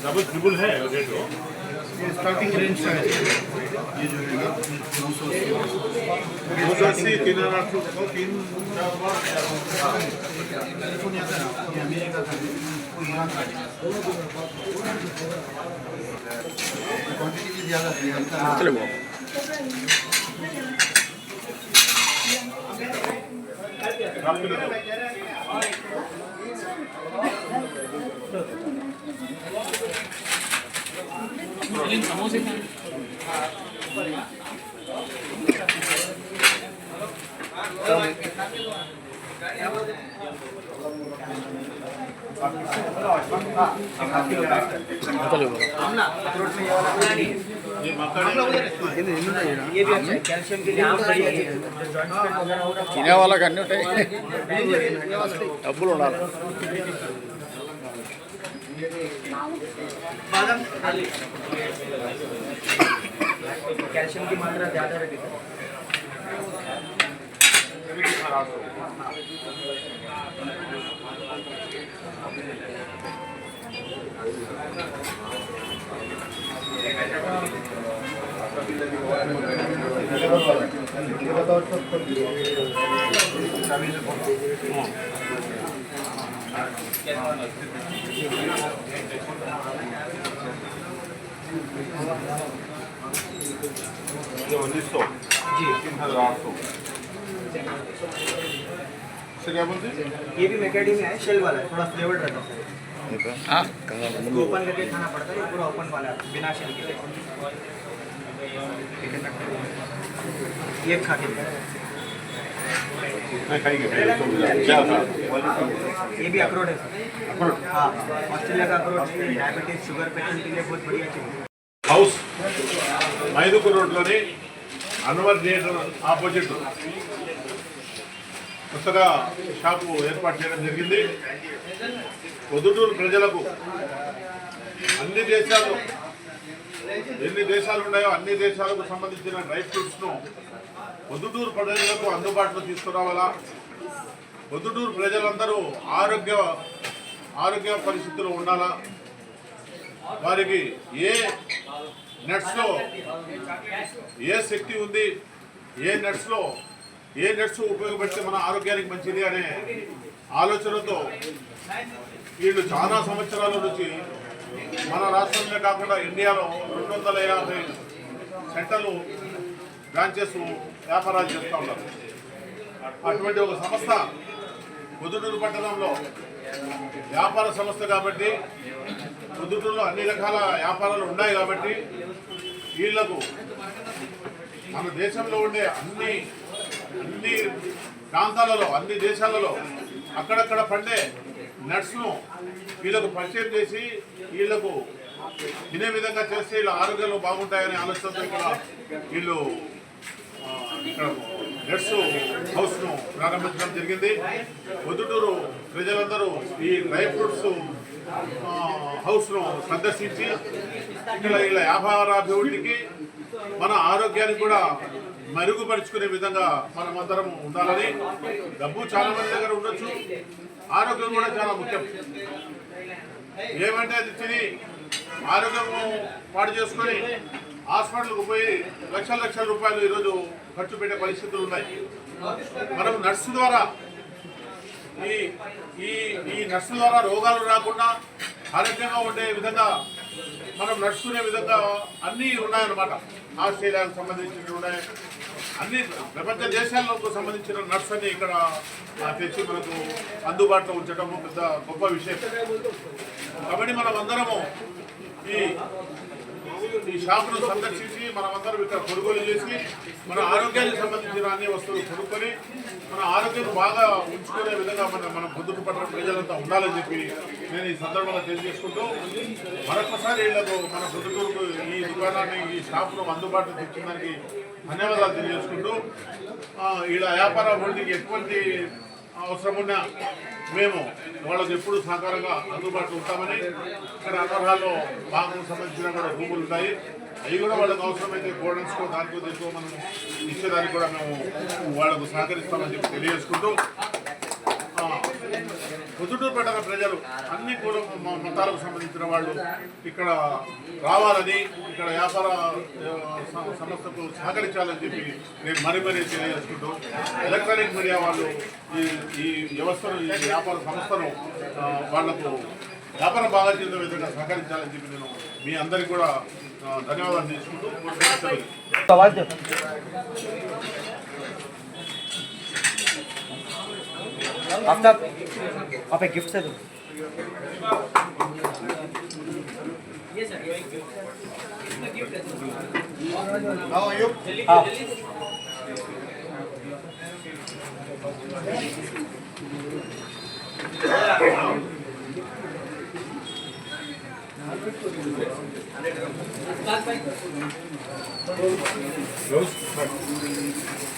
Double triple है rate starting range का है ये जो है ना 280 3 कैलिफोर्निया का ये अमेरिका का वो ईरान का क्वांटिटी भी ज़्यादा है चलो समोसे తినే వాళ్ళకి అన్నీ ఉంటాయి డబ్బులు ఉండాలి कैल्शियम की मात्रा ज़्यादा रहेगी ये 1900 जी 3800 से क्या बोलते हैं? ये भी मैकेडेमिया है, शेल वाला है, थोड़ा फ्लेवर्ड रहता है। इसको ओपन करके खाना पड़ता है, ये पूरा ओपन वाला है, बिना शेल के। ये खा के नहीं खाएंगे क्या था? ये भी अखरोट है सर। अखरोट? हाँ, ऑस्ट्रेलिया का अखरोट डायबिटीज शुगर पेशेंट के लिए बहुत बढ़िया चीज़ है। హౌస్ మైదుకూరు రోడ్లోని అన్వర్ థియేటర్ ఆపోజిట్ కొత్తగా షాపు ఏర్పాటు చేయడం జరిగింది. పొద్దుటూరు ప్రజలకు అన్ని దేశాలు ఎన్ని దేశాలు ఉన్నాయో అన్ని దేశాలకు సంబంధించిన డ్రై ఫ్రూట్స్ను పొద్దుటూరు ప్రజలకు అందుబాటులో తీసుకురావాలా, పొద్దుటూరు ప్రజలందరూ ఆరోగ్య పరిస్థితుల్లో ఉండాలా, వారికి ఏ నట్స్లో ఏ శక్తి ఉంది, ఏ నట్స్ ఉపయోగపడితే మన ఆరోగ్యానికి మంచిది అనే ఆలోచనతో వీళ్ళు చాలా సంవత్సరాల నుంచి మన రాష్ట్రంలో కాకుండా ఇండియాలో 250 సెంటర్లు బ్రాంచెస్ వ్యాపారాలు చేస్తూ ఉన్నారు. అటువంటి ఒక సంస్థ పొద్దుటూరు పట్టణంలో వ్యాపార సంస్థ కాబట్టి పొద్దుటూరులో అన్ని రకాల వ్యాపారాలు ఉన్నాయి కాబట్టి వీళ్లకు మన దేశంలో ఉండే అన్ని ప్రాంతాలలో అన్ని దేశాలలో అక్కడక్కడ పండే నట్స్ను వీళ్ళకు పరిచయం చేసి వీళ్లకు తినే విధంగా చేస్తే వీళ్ళ ఆరోగ్యాలు బాగుంటాయనే ఆలోచనతో వీళ్ళు ఇక్కడ నట్స్ హౌస్ను ప్రారంభించడం జరిగింది. పొద్దుటూరు ప్రజలందరూ ఈ డ్రై ఫ్రూట్స్ హౌస్ను సందర్శించి ఇక్కడ వీళ్ళ వ్యాపారాభివృద్ధికి మన ఆరోగ్యానికి కూడా మెరుగుపరుచుకునే విధంగా మనమందరం ఉండాలని. డబ్బు చాలా మంది దగ్గర ఉండొచ్చు, ఆరోగ్యం కూడా చాలా ముఖ్యం. ఏమంటే అది తిని ఆరోగ్యము పాడు చేసుకొని హాస్పిటల్కు పోయి లక్షల రూపాయలు ఈరోజు ఖర్చు పెట్టే పరిస్థితులు ఉన్నాయి. మనం నర్సు ద్వారా ఈ నర్సు ద్వారా రోగాలు రాకుండా ఆరోగ్యంగా ఉండే విధంగా మనం నడుచుకునే విధంగా అన్నీ ఉన్నాయన్నమాట. ఆస్ట్రేలియాకు సంబంధించినవి ఉన్నాయి, అన్ని ప్రపంచ దేశాలకు సంబంధించిన నట్స్ అన్ని ఇక్కడ తెచ్చి మనకు అందుబాటులో ఉంచడము పెద్ద గొప్ప విషయం. కాబట్టి మనం అందరము ఈ షాపును సందర్శించి మనమందరం ఇక్కడ కొనుగోలు చేసి మన ఆరోగ్యానికి సంబంధించిన అన్ని వస్తువులు కొనుక్కొని మన ఆరోగ్యం బాగా ఉంచుకునే విధంగా మన పొద్దుట పట్టణ ప్రజలంతా ఉండాలని చెప్పి నేను ఈ సందర్భంగా తెలియజేసుకుంటూ మరొకసారి వీళ్ళకు మన పొద్దుటూరుకు ఈ దుకాణాన్ని ఈ షాపును అందుబాటులో తెచ్చిందానికి ధన్యవాదాలు తెలియజేసుకుంటూ వీళ్ళ వ్యాపార అభివృద్ధికి ఎటువంటి అవసరం ఉన్నా మేము వాళ్ళకి ఎప్పుడు సహకారంగా అందుబాటులో ఉంటామని, ఇక్కడ అనర్హాల్లో బాగా సంబంధించిన కూడా రూములు ఉన్నాయి, అవి కూడా వాళ్ళకి అవసరమైతే గోడన్స్కో దానికో దీనికో మనం ఇచ్చేదానికి కూడా మేము వాళ్ళకు సహకరిస్తామని చెప్పి తెలియజేసుకుంటూ పొద్దుటూరు పట్టణ ప్రజలు అన్ని కూడా మతాలకు సంబంధించిన వాళ్ళు ఇక్కడ రావాలని, ఇక్కడ వ్యాపార సంస్థకు సహకరించాలని చెప్పి నేను మరీ తెలియజేసుకుంటూ ఎలక్ట్రానిక్ మీడియా వాళ్ళు ఈ వ్యవస్థను ఈ వ్యాపార సంస్థను వాళ్లకు వ్యాపారం బాగా చేసే విధంగా సహకరించాలని చెప్పి నేను మీ అందరికీ కూడా ధన్యవాదాలు తీసుకుంటూ आप एक गिफ्ट से दो। Rose.